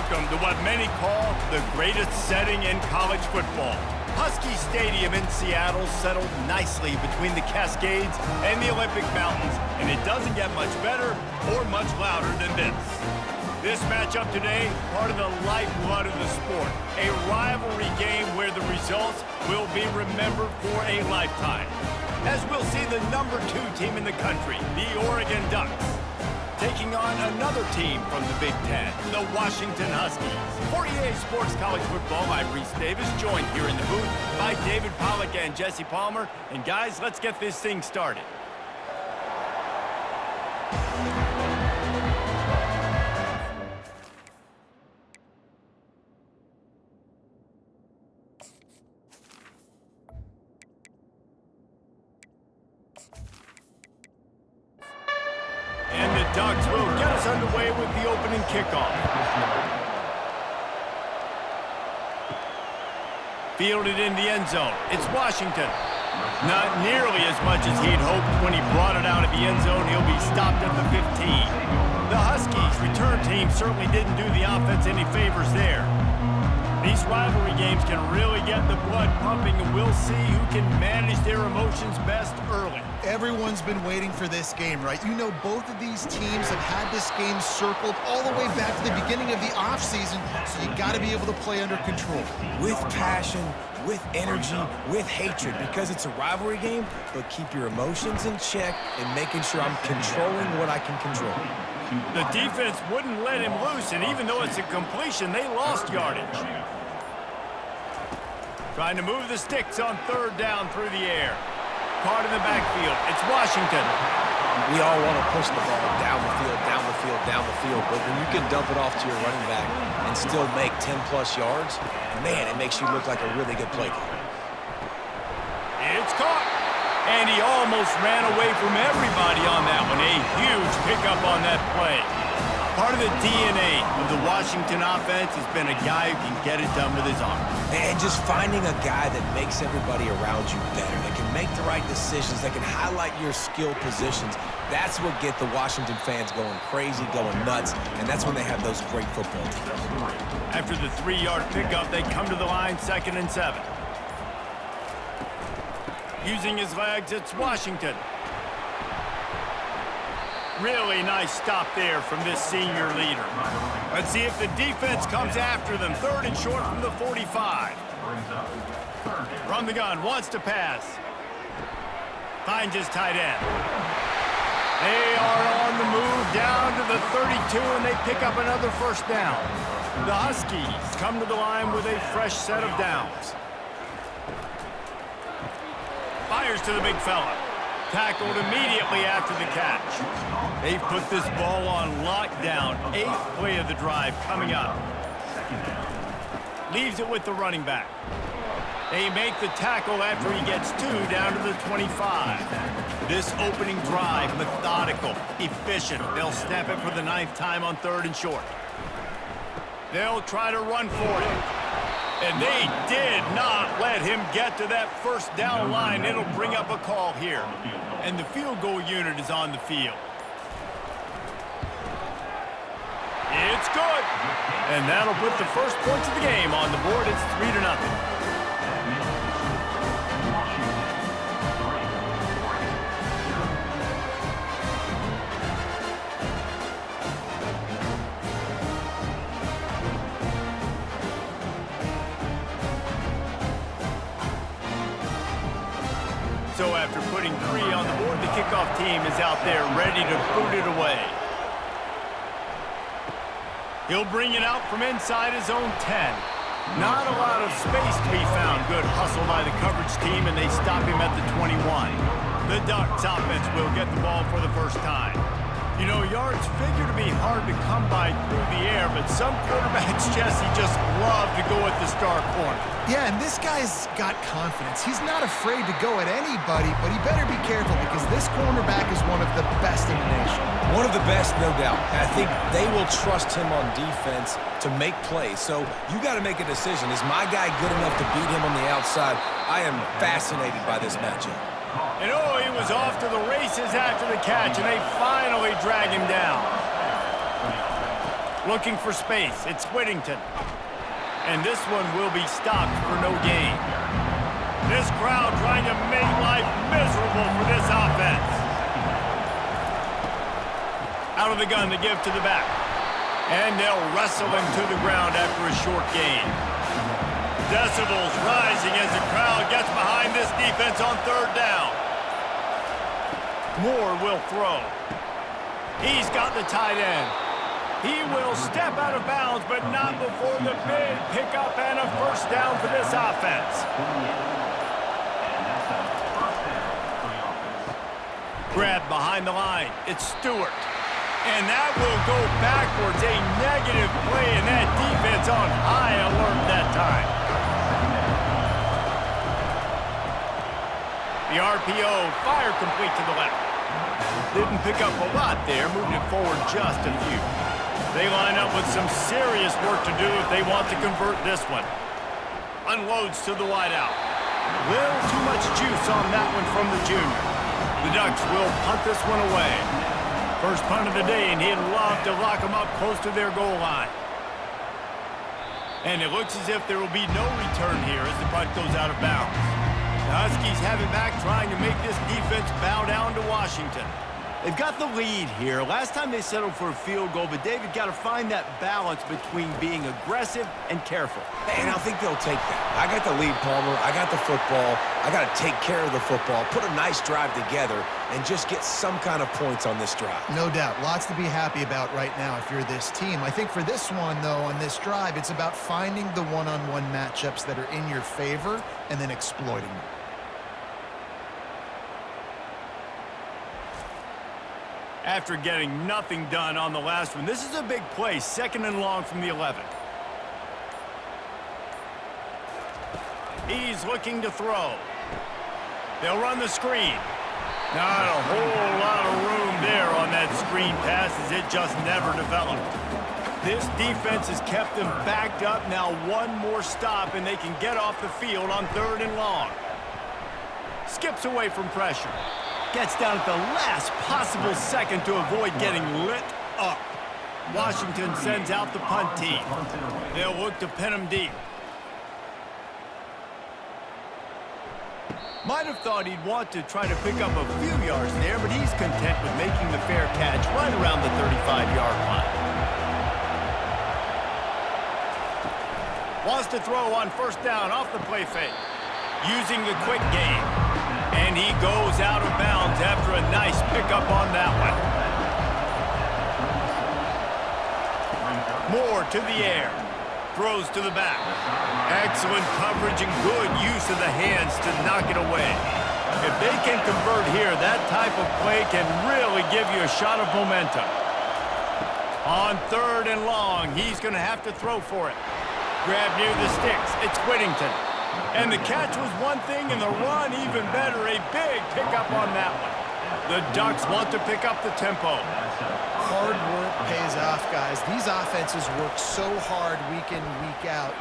Welcome to what many call the greatest setting in college football. Huskies Stadium in Seattle settled nicely between the Cascades and the Olympic Mountains, and it doesn't get much better or much louder than this. This matchup today, part of the lifeblood of the sport, a rivalry game where the results will be remembered for a lifetime. As we'll see the number 2 team in the country, the Oregon Ducks, taking on another team from the Big Ten, the Washington Huskies. For EA Sports College Football, I'm Reese Davis, joined here in the booth by David Pollack and Jesse Palmer. And guys, let's get this thing started. And the Ducks will get us underway with the opening kickoff. Fielded in the end zone. It's Washington. Not nearly as much as he'd hoped when he brought it out of the end zone. He'll be stopped at the 15. The Huskies return team certainly didn't do the offense any favors there. These rivalry games can really get the blood pumping, and we'll see who can manage their emotions best early. Everyone's been waiting for this game, right? You know, both of these teams have had this game circled all the way back to the beginning of the offseason, so you got to be able to play under control. With passion, with energy, with hatred, because it's a rivalry game, but keep your emotions in check and making sure I'm controlling what I can control. The defense wouldn't let him loose, and even though it's a completion, they lost yardage. Trying to move the sticks on third down through the air. Caught in the backfield. It's Washington. We all want to push the ball down the field, down the field, down the field, but when you can dump it off to your running back and still make 10-plus yards, man, it makes you look like a really good play caller. It's caught. And he almost ran away from everybody on that one. A huge pickup on that play. Part of the DNA of the Washington offense has been a guy who can get it done with his arm. And just finding a guy that makes everybody around you better, that can make the right decisions, that can highlight your skill positions. That's what get the Washington fans going crazy, going nuts, and that's when they have those great football teams. After the 3-yard pickup, they come to the line, 2nd and 7. Using his legs, it's Washington. Really nice stop there from this senior leader. Let's see if the defense comes after them. 3rd and short from the 45. From the gun, wants to pass. Finds his tight end. They are on the move down to the 32, and they pick up another first down. The Huskies come to the line with a fresh set of downs. Fires to the big fella. Tackled immediately after the catch. They've put this ball on lockdown. 8th play of the drive coming up. Leaves it with the running back. They make the tackle after he gets 2 down to the 25. This opening drive, methodical, efficient. They'll snap it for the 9th time on 3rd and short. They'll try to run for it. And they did not let him get to that first down line. It'll bring up a call here. And the field goal unit is on the field. It's good. And that'll put the first points of the game on the board. It's 3-0. So after putting 3 on the board, the kickoff team is out there ready to boot it away. He'll bring it out from inside his own 10. Not a lot of space to be found. Good hustle by the coverage team, and they stop him at the 21. The Ducks offense will get the ball for the first time. You know, yards figure to be hard to come by through the air, but some quarterbacks, Jesse, just love to go at the star corner. Yeah, and this guy's got confidence. He's not afraid to go at anybody, but he better be careful because this cornerback is one of the best in the nation. One of the best, no doubt. I think they will trust him on defense to make plays. So you got to make a decision. Is my guy good enough to beat him on the outside? I am fascinated by this matchup. And oh, he was off to the races after the catch, and they finally drag him down. Looking for space. It's Whittington. And this one will be stopped for no gain. This crowd trying to make life miserable for this offense. Out of the gun to give to the back. And they'll wrestle him to the ground after a short gain. Decibels rising as the crowd gets behind this defense on third down. Moore will throw. He's got the tight end. He will step out of bounds, but not before the big pickup and a first down for this offense. Grab behind the line. It's Stewart. And that will go backwards. A negative play, and that defense on high alert that time. The RPO, fire complete to the left. Didn't pick up a lot there, moved it forward just a few. They line up with some serious work to do if they want to convert this one. Unloads to the wideout. Little too much juice on that one from the junior. The Ducks will punt this one away. First punt of the day, and he'd love to lock them up close to their goal line. And it looks as if there will be no return here as the punt goes out of bounds. The Huskies have it back, trying to make this defense bow down to Washington. They've got the lead here. Last time they settled for a field goal, but David got to find that balance between being aggressive and careful. And I think they'll take that. I got the lead, Palmer. I got the football. I got to take care of the football, put a nice drive together, and just get some kind of points on this drive. No doubt. Lots to be happy about right now if you're this team. I think for this one, though, on this drive, it's about finding the one-on-one matchups that are in your favor and then exploiting them. After getting nothing done on the last one, this is a big play, 2nd and long from the 11. He's looking to throw. They'll run the screen. Not a whole lot of room there on that screen pass as it just never developed. This defense has kept them backed up. Now one more stop and they can get off the field on 3rd and long. Skips away from pressure. Gets down at the last possible second to avoid getting lit up. Washington sends out the punt team. They'll look to pin him deep. Might have thought he'd want to try to pick up a few yards there, but he's content with making the fair catch right around the 35-yard line. Wants to throw on 1st down off the play fake. Using the quick game. And he goes out of bounds after a nice pickup on that one. Moore to the air. Throws to the back. Excellent coverage and good use of the hands to knock it away. If they can convert here, that type of play can really give you a shot of momentum. On 3rd and long, he's going to have to throw for it. Grab near the sticks. It's Whittington. And the catch was one thing, and the run even better. A big pickup on that one. The Ducks want to pick up the tempo. Hard work pays off, guys. These offenses work so hard week in, week out,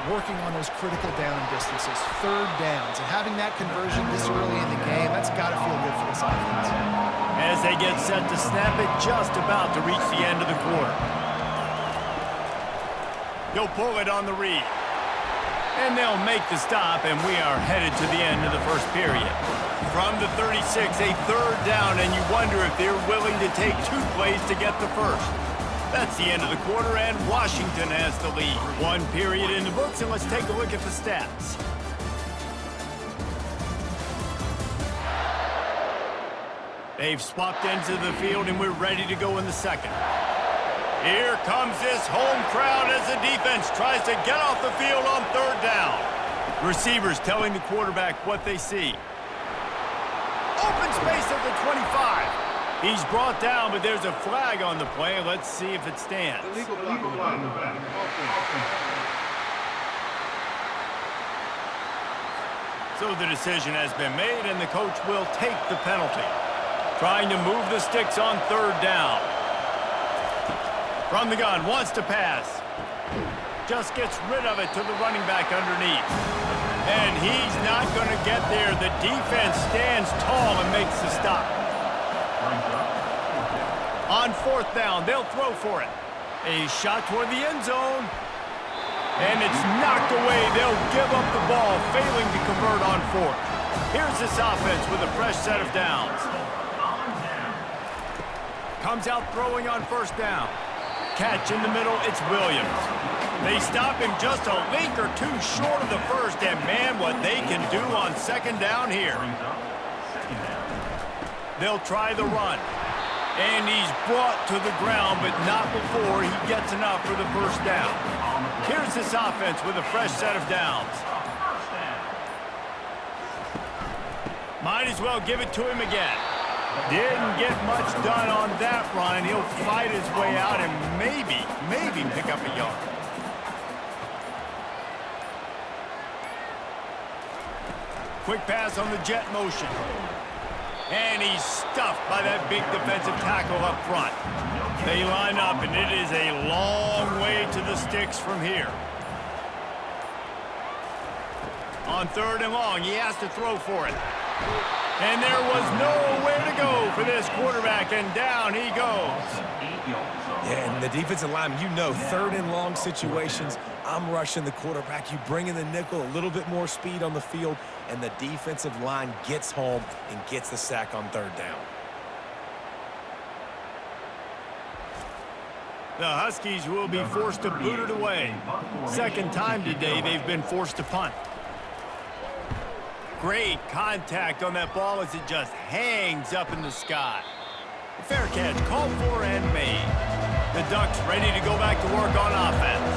working on those critical down distances, 3rd downs. And having that conversion this early in the game, that's got to feel good for this offense. As they get set to snap it, just about to reach the end of the quarter. He'll pull it on the read. And they'll make the stop, and we are headed to the end of the first period. From the 36, a 3rd down, and you wonder if they're willing to take 2 plays to get the first. That's the end of the quarter, and Washington has the lead. 1 period in the books, and let's take a look at the stats. They've swapped ends of the field, and we're ready to go in the 2nd. Here comes this home crowd as the defense tries to get off the field on 3rd down. Receivers telling the quarterback what they see. Open space at the 25. He's brought down, but there's a flag on the play. Let's see if it stands. So the decision has been made, and the coach will take the penalty. Trying to move the sticks on 3rd down. From the gun, wants to pass. Just gets rid of it to the running back underneath. And he's not going to get there. The defense stands tall and makes the stop. On 4th down, they'll throw for it. A shot toward the end zone. And it's knocked away. They'll give up the ball, failing to convert on fourth. Here's this offense with a fresh set of downs. Comes out throwing on first down. Catch in the middle, it's Williams. They stop him just a link or two short of the first, and man, what they can do on second down here. They'll try the run. And he's brought to the ground, but not before he gets enough for the first down. Here's this offense with a fresh set of downs. Might as well give it to him again. Didn't get much done on that run. He'll fight his way out and maybe pick up a yard. Quick pass on the jet motion. And he's stuffed by that big defensive tackle up front. They line up, and it is a long way to the sticks from here. On third and long, he has to throw for it. And there was nowhere to go for this quarterback, and down he goes. Yeah, and the defensive line, you know, third and long situations, I'm rushing the quarterback. You bring in the nickel, a little bit more speed on the field, and the defensive line gets home and gets the sack on third down. The Huskies will be forced to boot it away. Second time today they've been forced to punt. Great contact on that ball as it just hangs up in the sky. A fair catch called for and made. The Ducks ready to go back to work on offense.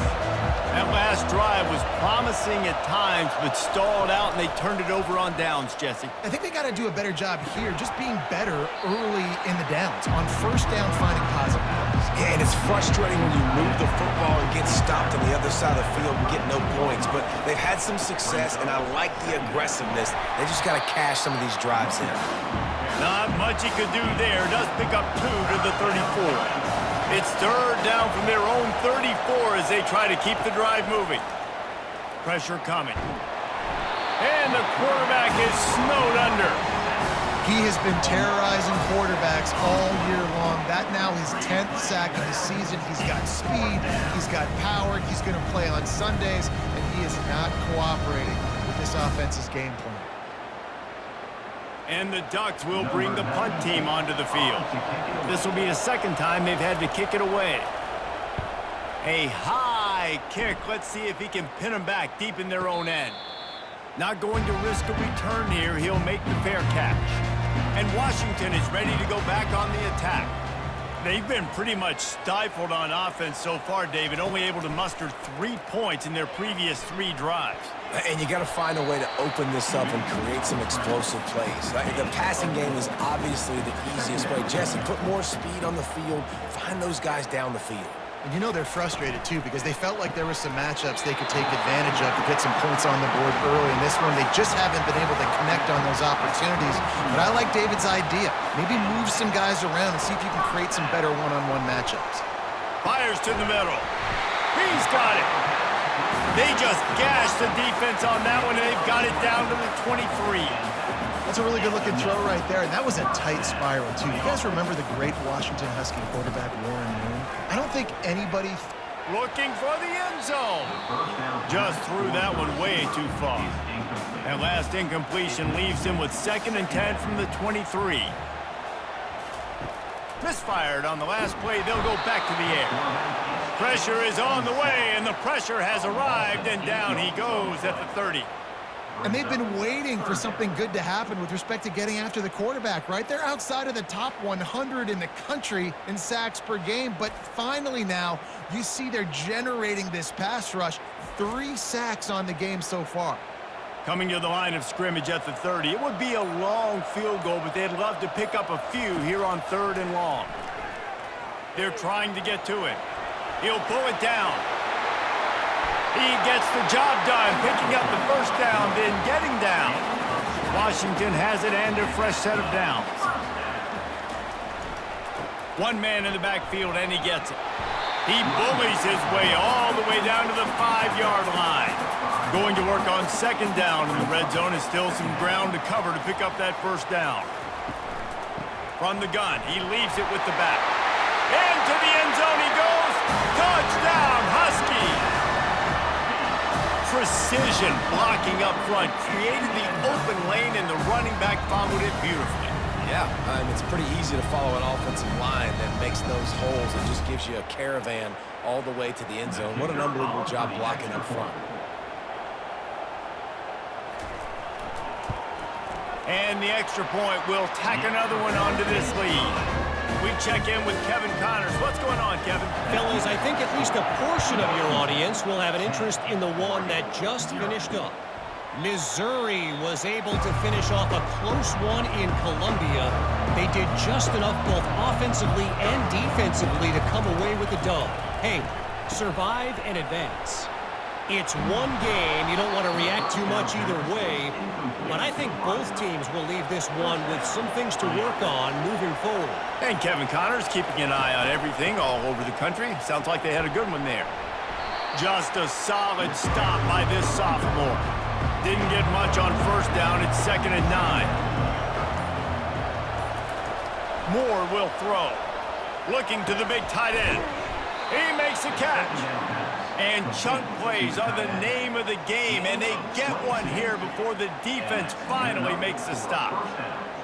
That last drive was promising at times, but stalled out, and they turned it over on downs, Jesse. I think they got to do a better job here, just being better early in the downs. On first down, finding positive plays. Yeah, and it's frustrating when you move the football and get stopped on the other side of the field and get no points. But they've had some success, and I like the aggressiveness. They just got to cash some of these drives in. Not much he could do there. Does pick up 2 to the 34. It's third down from their own 34 as they try to keep the drive moving. Pressure coming. And the quarterback is snowed under. He has been terrorizing quarterbacks all year long. That now his 10th sack of the season. He's got speed. He's got power. He's going to play on Sundays, and he is not cooperating with this offense's game plan. And the Ducks will bring the punt team onto the field. This will be the second time they've had to kick it away. A high kick. Let's see if he can pin them back deep in their own end. Not going to risk a return here. He'll make the fair catch. And Washington is ready to go back on the attack. They've been pretty much stifled on offense so far, David, only able to muster 3 points in their previous 3 drives. And you got to find a way to open this up and create some explosive plays. The passing game is obviously the easiest way. Jesse, put more speed on the field. Find those guys down the field. And you know they're frustrated, too, because they felt like there were some matchups they could take advantage of to get some points on the board early. In this one, they just haven't been able to connect on those opportunities. But I like David's idea. Maybe move some guys around and see if you can create some better one-on-one matchups. Fires to the middle. He's got it. They just gashed the defense on that one, and they've got it down to the 23. That's a really good-looking throw right there, and that was a tight spiral, too. You guys remember the great Washington Husky quarterback, Warren Moon? I don't think anybody... Looking for the end zone. Just threw that one way too far. That last incompletion leaves him with 2nd and 10 from the 23. Misfired on the last play. They'll go back to the air. Pressure is on the way, and the pressure has arrived, and down he goes at the 30. And they've been waiting for something good to happen with respect to getting after the quarterback, right? They're outside of the top 100 in the country in sacks per game, but finally now you see they're generating this pass rush. 3 sacks on the game so far. Coming to the line of scrimmage at the 30. It would be a long field goal, but they'd love to pick up a few here on 3rd and long. They're trying to get to it. He'll pull it down. He gets the job done, picking up the first down, then getting down. Washington has it and a fresh set of downs. 1 man in the backfield, and he gets it. He bullies his way all the way down to the 5-yard line. Going to work on 2nd down in the red zone is still some ground to cover to pick up that first down. From the gun, he leaves it with the back. Into the end zone he goes. Touchdown, Huskies! Precision blocking up front created the open lane, and the running back followed it beautifully. Yeah, it's pretty easy to follow an offensive line that makes those holes and just gives you a caravan all the way to the end zone. What an unbelievable job blocking up front. And the extra point will tack another one onto this lead. We check in with Kevin Connors. What's going on, Kevin? Fellas, I think at least a portion of your audience will have an interest in the one that just finished up. Missouri was able to finish off a close one in Columbia. They did just enough both offensively and defensively to come away with the dub. Hey, survive and advance. It's one game. You don't want to react too much either way, but I think both teams will leave this one with some things to work on moving forward. And Kevin Connors keeping an eye on everything all over the country. Sounds like they had a good one there. Just a solid stop by this sophomore. Didn't get much on first down. It's 2nd and 9. Moore will throw. Looking to the big tight end. He makes a catch. And chunk plays are the name of the game, and they get one here before the defense finally makes the stop.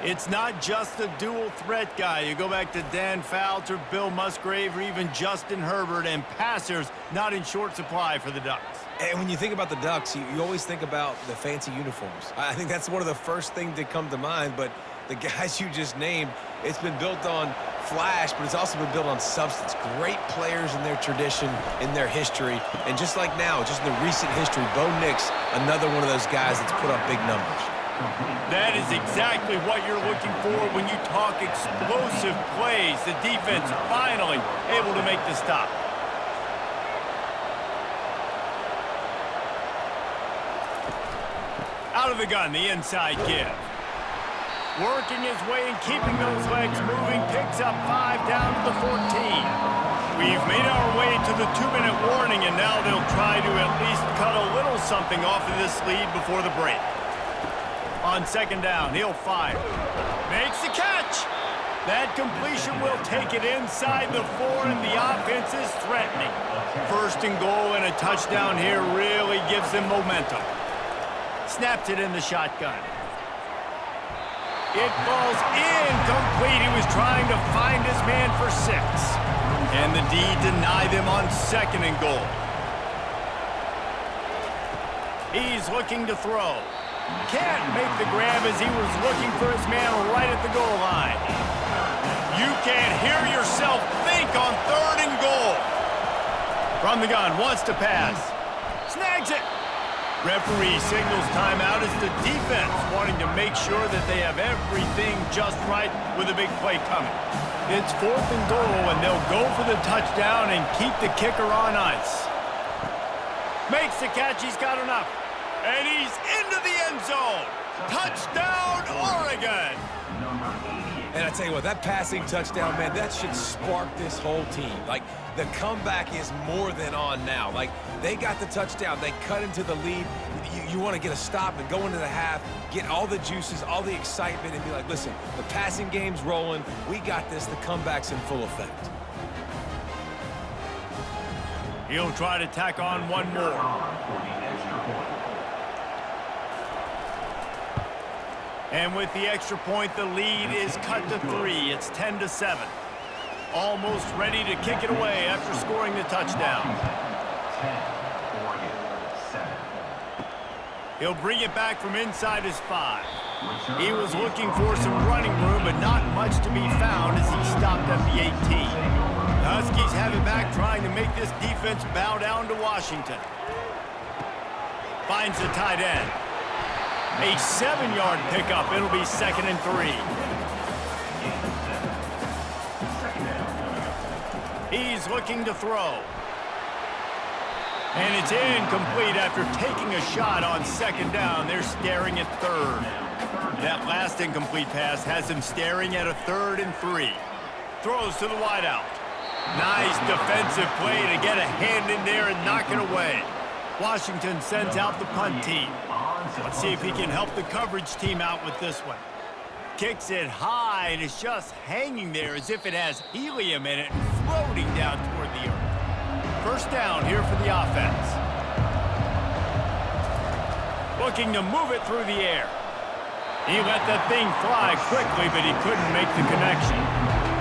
It's not just a dual threat guy. You go back to Dan Fouts or Bill Musgrave or even Justin Herbert, and passers not in short supply for the Ducks. And when you think about the Ducks, you always think about the fancy uniforms. I think that's one of the first things that come to mind, but the guys you just named, it's been built on flash, but it's also been built on substance. Great players in their tradition, in their history, and just like now, just in the recent history, Bo Nix, another one of those guys that's put up big numbers. That is exactly what you're looking for when you talk explosive plays. The defense finally able to make the stop. Out of the gun, the inside give. Working his way and keeping those legs moving, picks up 5 down to the 14. We've made our way to the 2-minute warning, and now they'll try to at least cut a little something off of this lead before the break. On 2nd down, he'll fire. Makes the catch. That completion will take it inside the 4, and the offense is threatening. 1st and goal and a touchdown here really gives them momentum. Snaps it in the shotgun. It falls incomplete. He was trying to find his man for 6. And the D denied them on 2nd and goal. He's looking to throw. Can't make the grab as he was looking for his man right at the goal line. You can't hear yourself think on 3rd and goal. From the gun, wants to pass. Snags it. Referee signals timeout as the defense wanting to make sure that they have everything just right with a big play coming. It's 4th and goal, and they'll go for the touchdown and keep the kicker on ice. Makes the catch. He's got enough. And he's into the end zone. Touchdown, Oregon. And I tell you what, that passing touchdown, man, that should spark this whole team. Like, the comeback is more than on now. Like, they got the touchdown. They cut into the lead. You want to get a stop and go into the half, get all the juices, all the excitement, and be like, listen, the passing game's rolling. We got this. The comeback's in full effect. He'll try to tack on one more. And with the extra point, the lead is cut to 3. It's 10-7. Almost ready to kick it away after scoring the touchdown. He'll bring it back from inside his 5. He was looking for some running room, but not much to be found as he stopped at the 18. The Huskies have it back, trying to make this defense bow down to Washington. Finds the tight end. A 7-yard pickup. It'll be 2nd and 3. He's looking to throw. And it's incomplete after taking a shot on 2nd down. They're staring at 3rd. That last incomplete pass has him staring at a 3rd and 3. Throws to the wideout. Nice defensive play to get a hand in there and knock it away. Washington sends out the punt team. Let's see if he can help the coverage team out with this one. Kicks it high, and it's just hanging there as if it has helium in it and floating down toward the earth. First down here for the offense. Looking to move it through the air. He let that thing fly quickly, but he couldn't make the connection.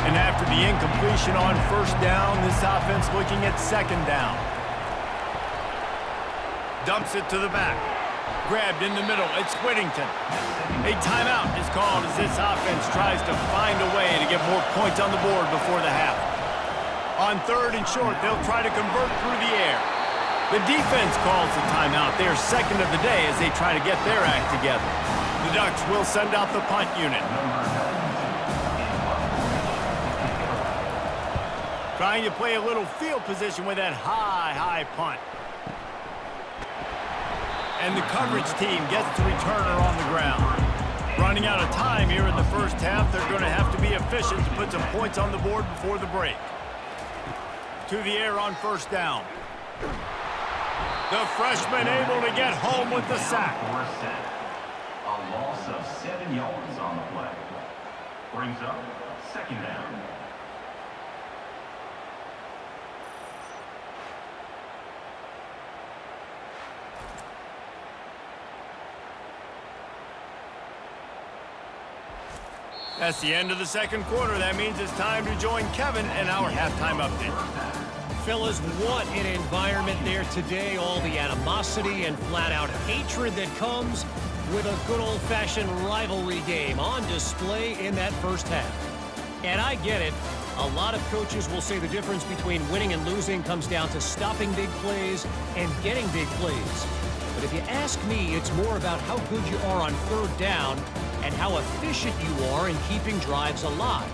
And after the incompletion on first down, this offense looking at second down. Dumps it to the back. Grabbed in the middle. It's Whittington. A timeout is called as this offense tries to find a way to get more points on the board before the half. On third and short, they'll try to convert through the air. The defense calls the timeout. They are second of the day as they try to get their act together. The Ducks will send out the punt unit. Trying to play a little field position with that high punt. And the coverage team gets the returner on the ground. Running out of time here in the first half, they're going to have to be efficient to put some points on the board before the break. To the air on first down. The freshman able to get home with the sack. A loss of 7 yards on the play. Brings up second down. That's the end of the second quarter. That means it's time to join Kevin and our halftime update. Fellas, what an environment there today. All the animosity and flat-out hatred that comes with a good old-fashioned rivalry game on display in that first half. And I get it. A lot of coaches will say the difference between winning and losing comes down to stopping big plays and getting big plays. But if you ask me, it's more about how good you are on third down and how efficient you are in keeping drives alive.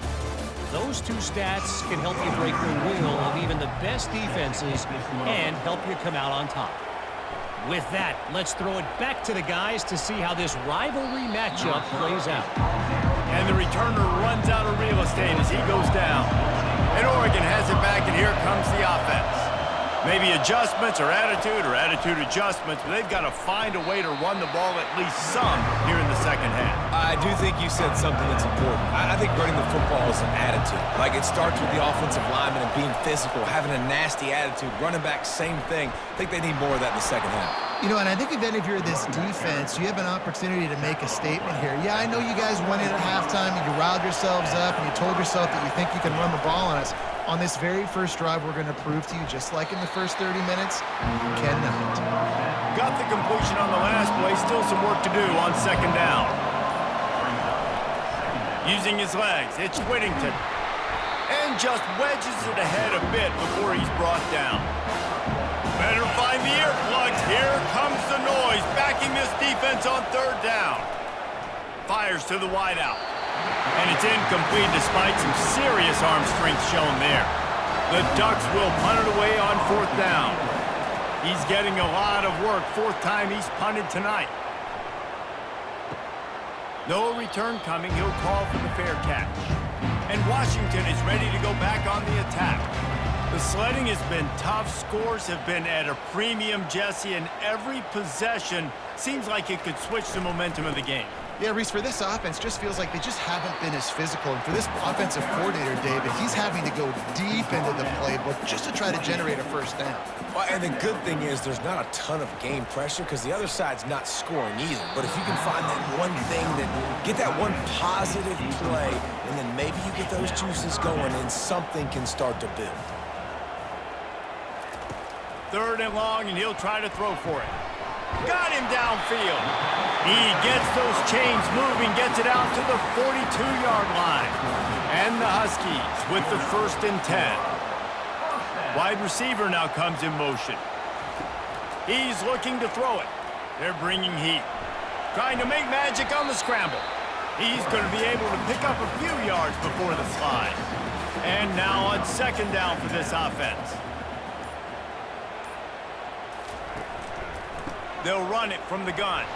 Those two stats can help you break the will of even the best defenses and help you come out on top. With that, let's throw it back to the guys to see how this rivalry matchup plays out. And the returner runs out of real estate as he goes down. And Oregon has it back, and here comes the offense. Maybe adjustments or attitude adjustments, but they've got to find a way to run the ball at least some here in the second half. I do think you said something that's important. I think running the football is an attitude. Like, it starts with the offensive lineman and being physical, having a nasty attitude. Running back, same thing. I think they need more of that in the second half. You know, and I think if you're this defense, you have an opportunity to make a statement here. Yeah, I know you guys went in at halftime and you riled yourselves up and you told yourself that you think you can run the ball on us. On this very first drive, we're going to prove to you, just like in the first 30 minutes, you cannot. Got the completion on the last play. Still some work to do on second down. Using his legs, it's Whittington. And just wedges it ahead a bit before he's brought down. Better find the earplugs. Here comes the noise, backing this defense on third down. Fires to the wideout. And it's incomplete despite some serious arm strength shown there. The Ducks will punt it away on fourth down. He's getting a lot of work. Fourth time he's punted tonight. No return coming. He'll call for the fair catch. And Washington is ready to go back on the attack. The sledding has been tough. Scores have been at a premium, Jesse, and every possession seems like it could switch the momentum of the game. Yeah, Reese, for this offense, just feels like they just haven't been as physical. And for this offensive coordinator, David, he's having to go deep into the playbook just to try to generate a first down. Well, and the good thing is there's not a ton of game pressure because the other side's not scoring either. But if you can find that one thing, get that one positive play, and then maybe you get those juices going and something can start to build. Third and long, and he'll try to throw for it. Got him downfield. He gets those chains moving, gets it out to the 42-yard line. And the Huskies with the 1st and 10. Wide receiver now comes in motion. He's looking to throw it. They're bringing heat. Trying to make magic on the scramble. He's going to be able to pick up a few yards before the slide. And now on second down for this offense. They'll run it from the gun.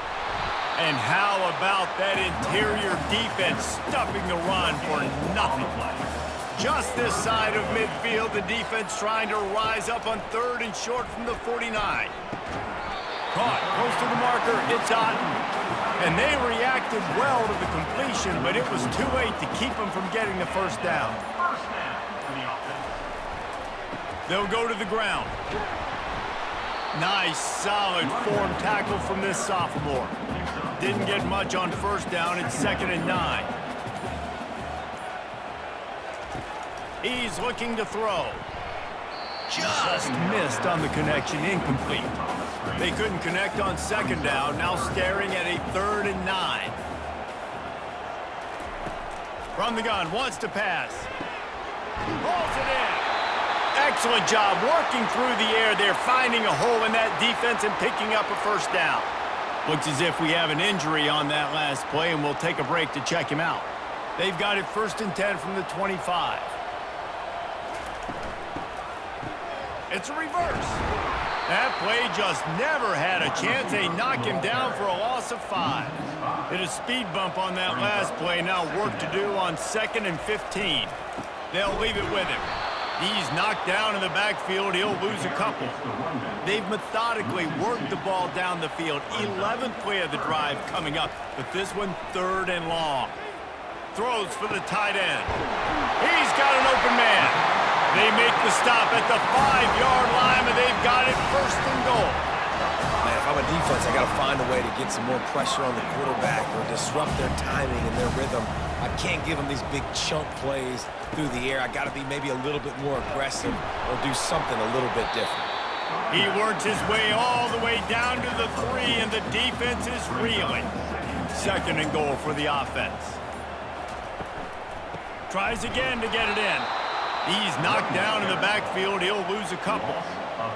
And how about that interior defense stuffing the run for nothing? Just this side of midfield, the defense trying to rise up on third and short from the 49. Caught close to the marker, it's Otten. And they reacted well to the completion, but it was too late to keep them from getting the first down. They'll go to the ground. Nice, solid form tackle from this sophomore. Didn't get much on first down. It's 2nd and 9. He's looking to throw. Just missed on the connection, incomplete. They couldn't connect on 2nd down, now staring at a 3rd and 9. From the gun, wants to pass. Pulls it in. Excellent job working through the air there, finding a hole in that defense and picking up a first down. Looks as if we have an injury on that last play, and we'll take a break to check him out. They've got it 1st and 10 from the 25. It's a reverse. That play just never had a chance. They knock him down for a loss of 5. Hit a speed bump on that last play. Now work to do on 2nd and 15. They'll leave it with him. He's knocked down in the backfield. He'll lose a couple. They've methodically worked the ball down the field. 11th play of the drive coming up, but this one 3rd and long. Throws for the tight end. He's got an open man. They make the stop at the 5-yard line, and they've got it 1st and goal. Man, if I'm a defense, I got to find a way to get some more pressure on the quarterback or disrupt their timing and their rhythm. I can't give them these big chunk plays through the air. I got to be maybe a little bit more aggressive or do something a little bit different. He works his way all the way down to the 3, and the defense is reeling. 2nd and goal for the offense. Tries again to get it in. He's knocked down in the backfield. He'll lose a couple.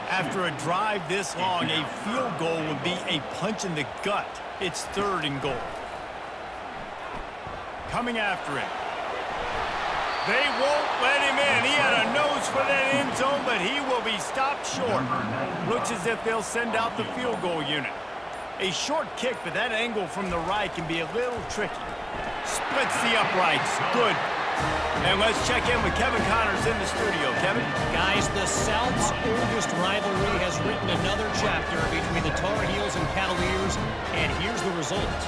After a drive this long, a field goal would be a punch in the gut. It's 3rd and goal. Coming after him. They won't let him in. He had a nose for that end zone, but he will be stopped short. Looks as if they'll send out the field goal unit. A short kick, but that angle from the right can be a little tricky. Splits the uprights. Good. And let's check in with Kevin Connors in the studio. Kevin? Guys, the South's oldest rivalry has written another chapter between the Tar Heels and Cavaliers, and here's the result.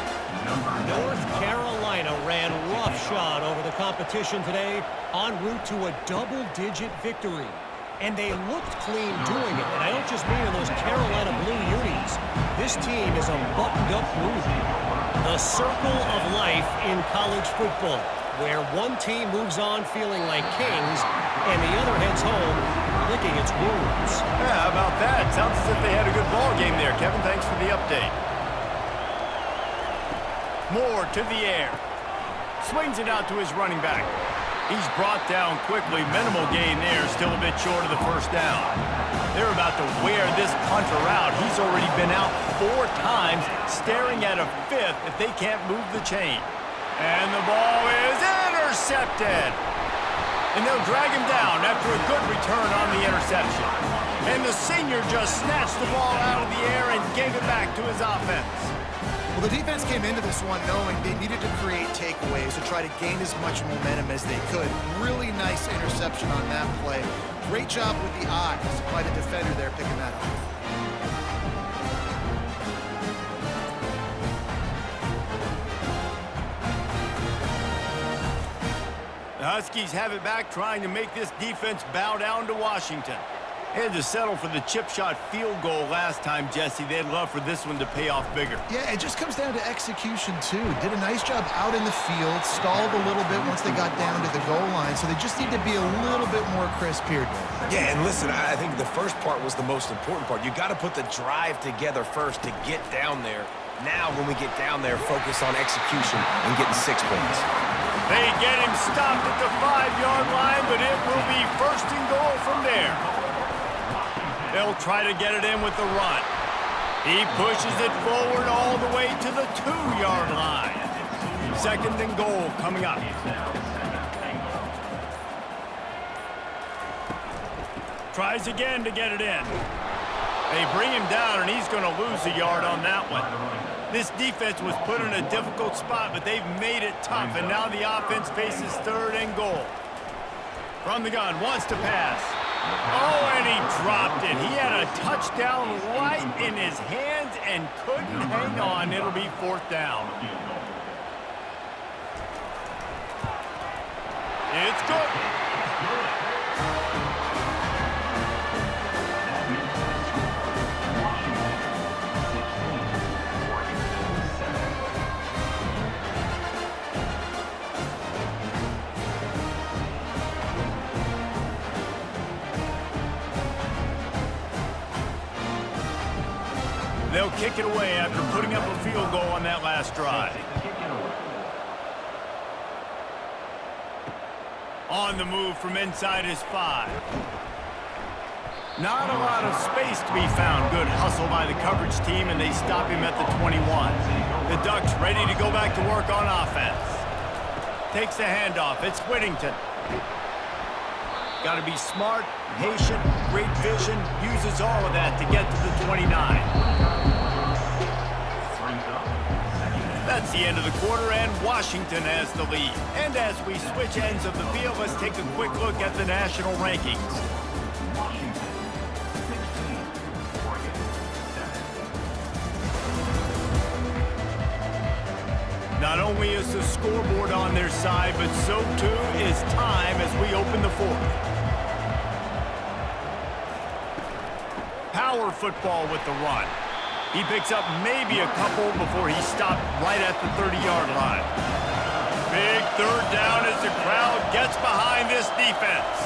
North Carolina ran roughshod over the competition today en route to a double-digit victory. And they looked clean doing it, and I don't just mean in those Carolina blue unis. This team is a buttoned-up group. The circle of life in college football, where one team moves on feeling like kings and the other heads home licking its wounds. Yeah, how about that? Sounds as if they had a good ball game there. Kevin, thanks for the update. Moore to the air. Swings it out to his running back. He's brought down quickly. Minimal gain there, still a bit short of the first down. They're about to wear this punter out. He's already been out 4 times, staring at a 5th if they can't move the chain. And the ball is intercepted. And they'll drag him down after a good return on the interception. And the senior just snatched the ball out of the air and gave it back to his offense. Well, the defense came into this one knowing they needed to create takeaways to try to gain as much momentum as they could. Really nice interception on that play. Great job with the eyes by the defender there picking that up. The Huskies have it back, trying to make this defense bow down to Washington. They had to settle for the chip shot field goal last time, Jesse. They'd love for this one to pay off bigger. Yeah, it just comes down to execution, too. Did a nice job out in the field, stalled a little bit once they got down to the goal line, so they just need to be a little bit more crisp here. Yeah, and listen, I think the first part was the most important part. You got to put the drive together first to get down there. Now, when we get down there, focus on execution and getting 6 points. They get him stopped at the 5-yard line, but it will be 1st and goal from there. They'll try to get it in with the run. He pushes it forward all the way to the 2-yard line. 2nd and goal coming up. Tries again to get it in. They bring him down, and he's going to lose a yard on that one. This defense was put in a difficult spot, but they've made it tough, and now the offense faces 3rd and goal. From the gun, wants to pass. Oh, and he dropped it. He had a touchdown right in his hands and couldn't hang on. It'll be 4th down. It's good. they'll kick it away after putting up a field goal on that last drive. On the move from inside his 5. Not a lot of space to be found. Good hustle by the coverage team, and they stop him at the 21. The Ducks ready to go back to work on offense. Takes the handoff. It's Whittington. Got to be smart, patient, great vision. Uses all of that to get to the 29. That's the end of the quarter, and Washington has the lead. And as we switch ends of the field, let's take a quick look at the national rankings. Not only is the scoreboard on their side, but so too is time as we open the fourth. Power football with the run. He picks up maybe a couple before he stopped right at the 30-yard line. Big third down as the crowd gets behind this defense.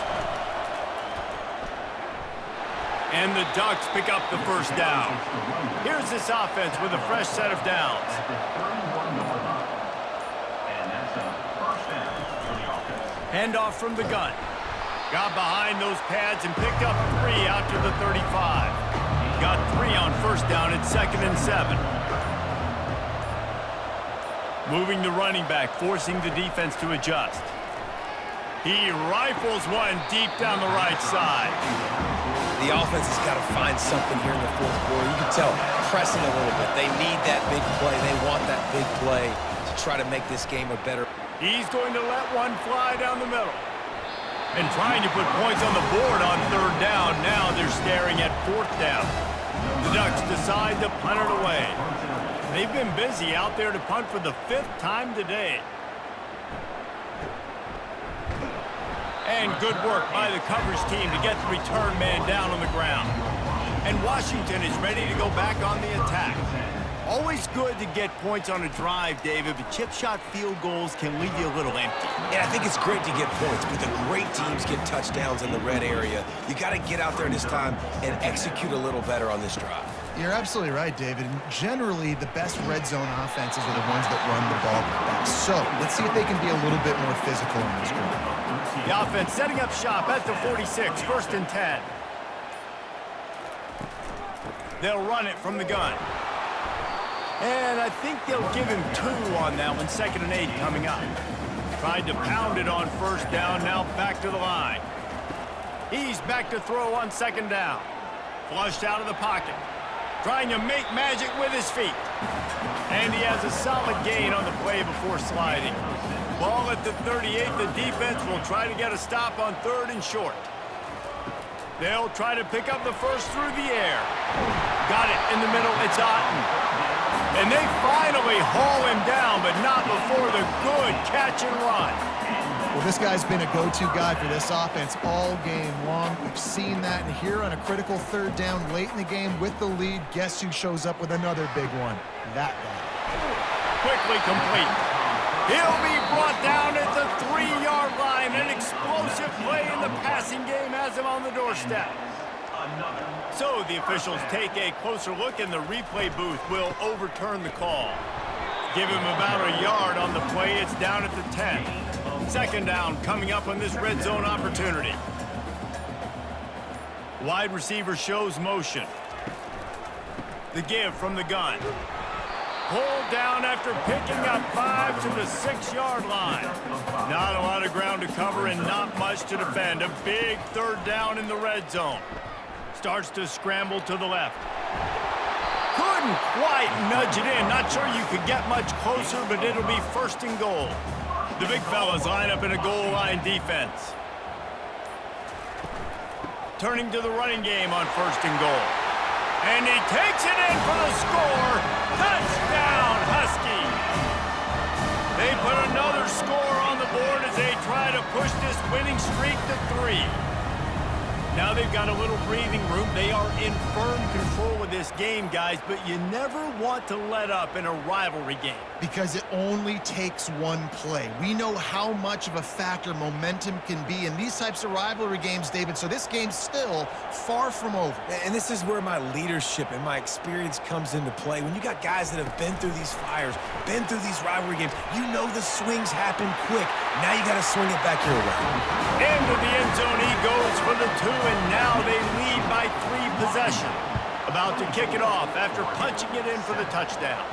And the Ducks pick up the first down. Here's this offense with a fresh set of downs. Handoff from the gun. Got behind those pads and picked up 3 out to the 35. Got 3 on first down at 2nd and 7. Moving the running back, forcing the defense to adjust. He rifles one deep down the right side. The offense has got to find something here in the fourth quarter. You can tell, pressing a little bit. They need that big play. They want that big play to try to make this game a better. He's going to let one fly down the middle. And trying to put points on the board on third down. Now they're staring at fourth down. The Ducks decide to punt it away. They've been busy out there to punt for the 5th time today. And good work by the coverage team to get the return man down on the ground. And Washington is ready to go back on the attack. Always good to get points on a drive, David, but chip shot field goals can leave you a little empty. Yeah, I think it's great to get points, but the great teams get touchdowns in the red area. You got to get out there this time and execute a little better on this drive. You're absolutely right, David. And generally, the best red zone offenses are the ones that run the ball best. So let's see if they can be a little bit more physical in this drive. The offense setting up shop at the 46, 1st and 10. They'll run it from the gun. And I think they'll give him 2 on that one, 2nd and 8 coming up. Tried to pound it on first down, now back to the line. He's back to throw on 2nd down. Flushed out of the pocket. Trying to make magic with his feet. And he has a solid gain on the play before sliding. Ball at the 38, the defense will try to get a stop on 3rd and short. They'll try to pick up the first through the air. Got it in the middle, it's Otten. And they finally haul him down, but not before the good catch and run. Well, this guy's been a go-to guy for this offense all game long. We've seen that, and here on a critical 3rd down late in the game with the lead, guess who shows up with another big one? That guy. Quickly complete. He'll be brought down at the 3-yard line. An explosive play in the passing game has him on the doorstep. So the officials take a closer look, and the replay booth will overturn the call. Give him about a yard on the play. It's down at the 10. 2nd down coming up on this red zone opportunity. Wide receiver shows motion. The give from the gun. Pulled down after picking up 5 to the 6-yard line. Not a lot of ground to cover and not much to defend. A big 3rd down in the red zone. Starts to scramble to the left. Couldn't quite nudge it in. Not sure you could get much closer, but it'll be 1st and goal. The big fellas line up in a goal line defense. Turning to the running game on 1st and goal. And he takes it in for the score. Touchdown, Huskies. They put another score on the board as they try to push this winning streak to 3. Now they've got a little breathing room. They are in firm control of this game, guys, but you never want to let up in a rivalry game. Because it only takes one play. We know how much of a factor momentum can be in these types of rivalry games, David, so this game's still far from over. And this is where my leadership and my experience comes into play. When you got guys that have been through these fires, been through these rivalry games, you know the swings happen quick. Now you got to swing it back your way. Into the end zone he goes for the 2, and now they lead by 3 possessions. About to kick it off after punching it in for the touchdown.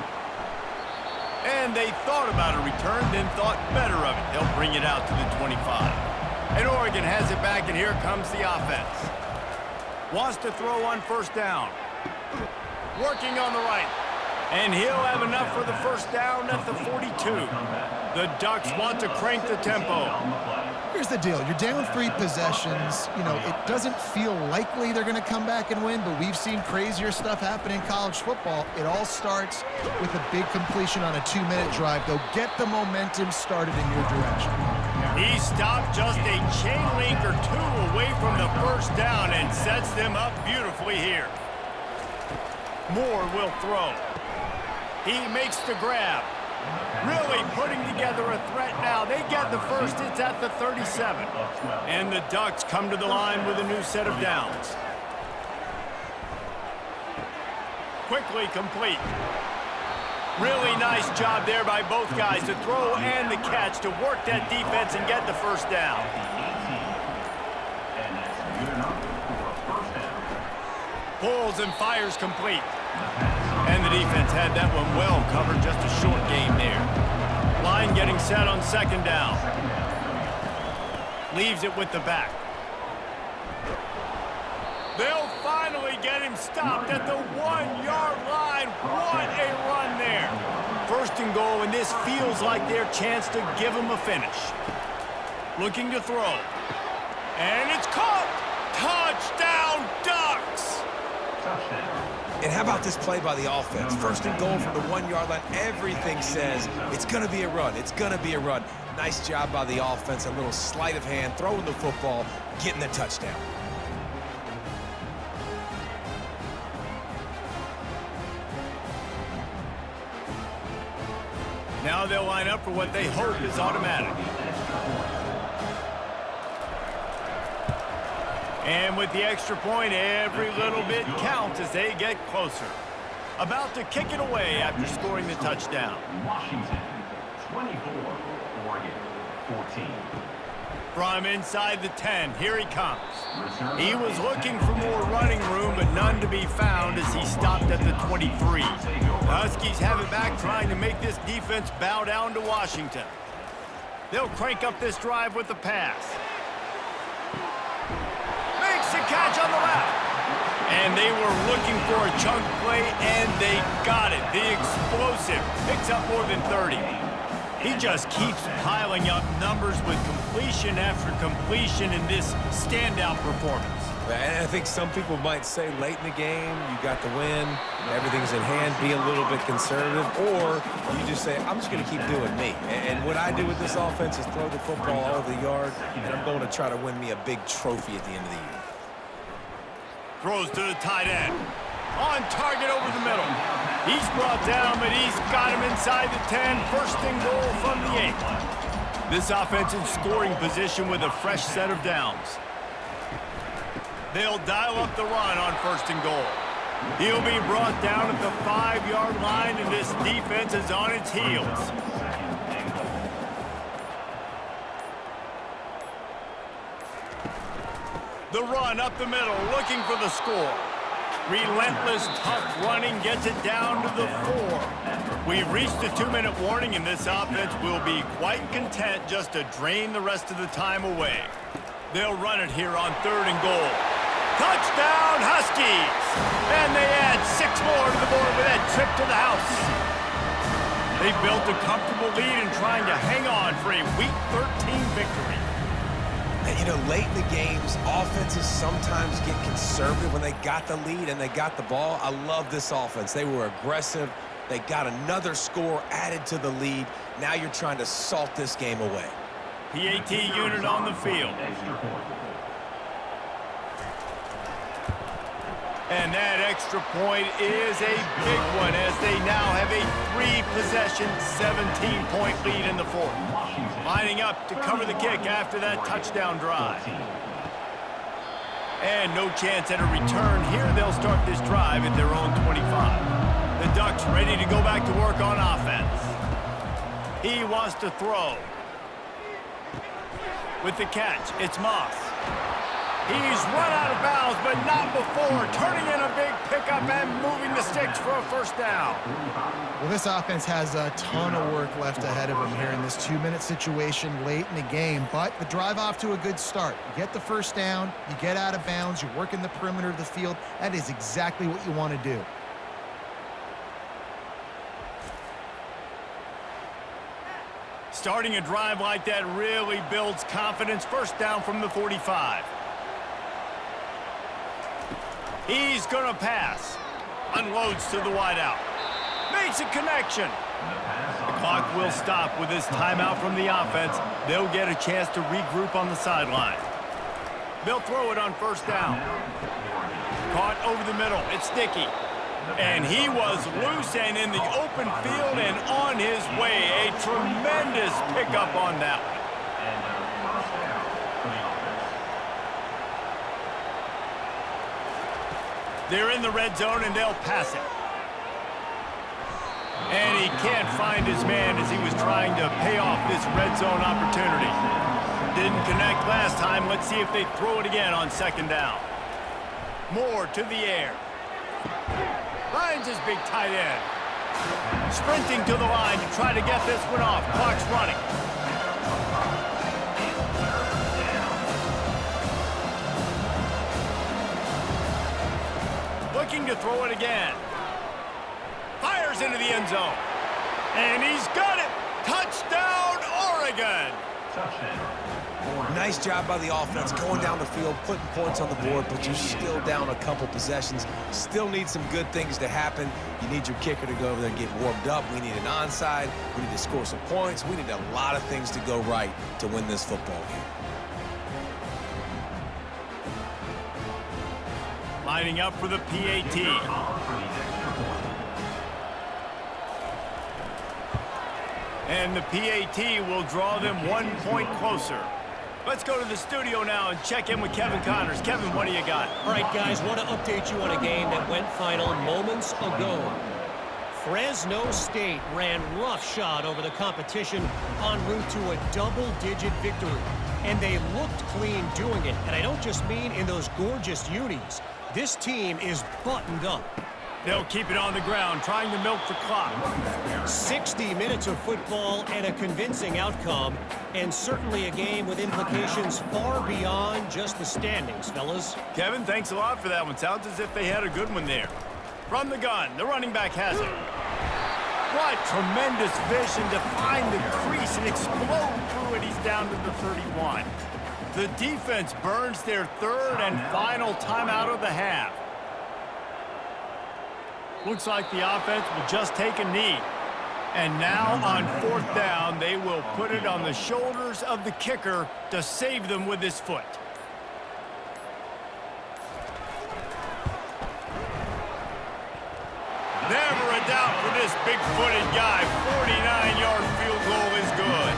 And they thought about a return, then thought better of it. They'll bring it out to the 25. And Oregon has it back, and here comes the offense. Wants to throw on first down. Working on the right. And he'll have enough for the first down at the 42. The Ducks want to crank the tempo. Here's the deal. You're down 3 possessions. You know, it doesn't feel likely they're going to come back and win, but we've seen crazier stuff happen in college football. It all starts with a big completion on a 2-minute drive. They'll get the momentum started in your direction. He stopped just a chain link or 2 away from the first down and sets them up beautifully here. Moore will throw. He makes the grab. Really putting together a threat now. They get the first. It's at the 37. And the Ducks come to the line with a new set of downs. Quickly complete. Really nice job there by both guys to throw and the catch to work that defense and get the first down. Pulls and fires complete. And the defense had that one well covered. Just a short game there. Line getting set on second down. Leaves it with the back. They'll finally get him stopped at the 1-yard line. What a run there. First and goal, and this feels like their chance to give him a finish. Looking to throw. And it's caught. Touchdown, Ducks. And how about this play by the offense? First and goal from the 1-yard line. Everything says it's going to be a run. It's going to be a run. Nice job by the offense. A little sleight of hand, throwing the football, getting the touchdown. Now they'll line up for what they hope is automatic. And with the extra point, every little bit counts as they get closer. About to kick it away after scoring the touchdown. Washington, 24, Oregon, 14. From inside the 10, here he comes. He was looking for more running room, but none to be found as he stopped at the 23. The Huskies have it back, trying to make this defense bow down to Washington. They'll crank up this drive with the pass. Makes the catch on the left. And they were looking for a chunk play, and they got it. The explosive picks up more than 30. He just keeps piling up numbers with completion after completion in this standout performance. And I think some people might say late in the game, you got the win, everything's in hand, be a little bit conservative, or you just say, I'm just going to keep doing me. And what I do with this offense is throw the football all over the yard, and I'm going to try to win me a big trophy at the end of the year. Throws to the tight end. On target over the middle. He's brought down, but he's got him inside the 10. First and goal from the 8. This offense in scoring position with a fresh set of downs. They'll dial up the run on first and goal. He'll be brought down at the 5-yard line, and this defense is on its heels. The run up the middle, looking for the score. Relentless, tough running gets it down to the 4. We've reached a 2-minute warning, and this offense will be quite content just to drain the rest of the time away. They'll run it here on third and goal. Touchdown, Huskies! And they add 6 more to the board with that trip to the house. They built a comfortable lead and trying to hang on for a Week 13 victory. And, you know, late in the games, offenses sometimes get conservative when they got the lead and they got the ball. I love this offense. They were aggressive. They got another score added to the lead. Now you're trying to salt this game away. PAT unit on the field. And that extra point is a big one as they now have a 3-possession, 17-point lead in the fourth. Lining up to cover the kick after that touchdown drive. And no chance at a return here. They'll start this drive at their own 25. The Ducks ready to go back to work on offense. He wants to throw. With the catch, it's Moss. He's run out of bounds, but not before turning in a big pickup and moving the sticks for a first down. Well, this offense has a ton of work left ahead of them here in this 2-minute situation late in the game, but the drive off to a good start. You get the first down, you get out of bounds, you work in the perimeter of the field. That is exactly what you want to do. Starting a drive like that really builds confidence. First down from the 45. He's going to pass. Unloads to the wideout. Makes a connection. The clock will stop with this timeout from the offense. They'll get a chance to regroup on the sideline. They'll throw it on first down. Caught over the middle. It's Sticky. And he was loose and in the open field and on his way. A tremendous pickup on that one. They're in the red zone, and they'll pass it. And he can't find his man as he was trying to pay off this red zone opportunity. Didn't connect last time. Let's see if they throw it again on second down. Moore to the air. Finds his big tight end. Sprinting to the line to try to get this one off. Clock's running. Looking to throw it again. Fires into the end zone. And he's got it. Touchdown, Oregon. Nice job by the offense going down the field, putting points on the board, but you're still down a couple possessions. Still need some good things to happen. You need your kicker to go over there and get warmed up. We need an onside. We need to score some points. We need a lot of things to go right to win this football game. Lining up for the PAT. And the PAT will draw them 1 point closer. Let's go to the studio now and check in with Kevin Connors. Kevin, what do you got? All right, guys, want to update you on a game that went final moments ago. Fresno State ran roughshod over the competition en route to a double-digit victory. And they looked clean doing it. And I don't just mean in those gorgeous unis. This team is buttoned up. They'll keep it on the ground, trying to milk the clock. 60 minutes of football and a convincing outcome, and certainly a game with implications far beyond just the standings, fellas. Kevin, thanks a lot for that one. Sounds as if they had a good one there. From the gun, the running back has it. What tremendous vision to find the crease and explode through it. He's down to the 31. The defense burns their third and final timeout of the half. Looks like the offense will just take a knee. And now on fourth down, they will put it on the shoulders of the kicker to save them with his foot. Never a doubt for this big-footed guy. 49-yard field goal is good.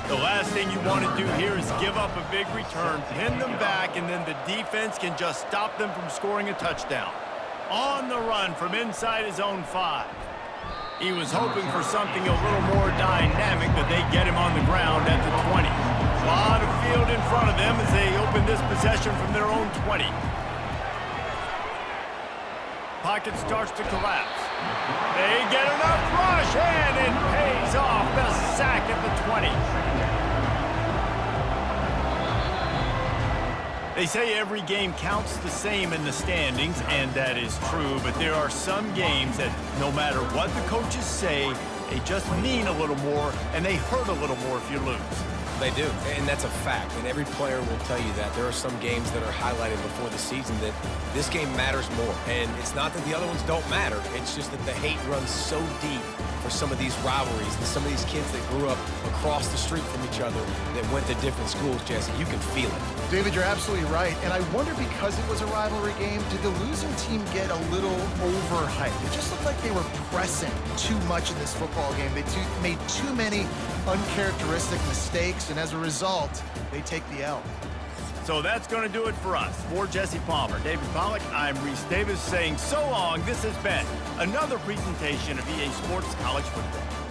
The last thing you want to do here is give up a big return, pin them back, and then the defense can just stop them from scoring a touchdown. On the run from inside his own 5. He was hoping for something a little more dynamic, but they get him on the ground at the 20. A lot of field in front of them as they open this possession from their own 20. Pocket starts to collapse. They get enough rush, and it pays off. The sack at the 20. They say every game counts the same in the standings, and that is true, but there are some games that no matter what the coaches say, they just mean a little more, and they hurt a little more if you lose. They do, and that's a fact, and every player will tell you that. There are some games that are highlighted before the season that this game matters more, and it's not that the other ones don't matter. It's just that the hate runs so deep for some of these rivalries and some of these kids that grew up across the street from each other that went to different schools, Jesse. You can feel it. David, you're absolutely right, and I wonder, because it was a rivalry game, did the losing team get a little overhyped? It just looked like they were pressing too much in this football game. They made too many uncharacteristic mistakes, and as a result, they take the L. So that's going to do it for us. For Jesse Palmer, David Pollack, I'm Reese Davis saying so long. This has been another presentation of EA Sports College Football.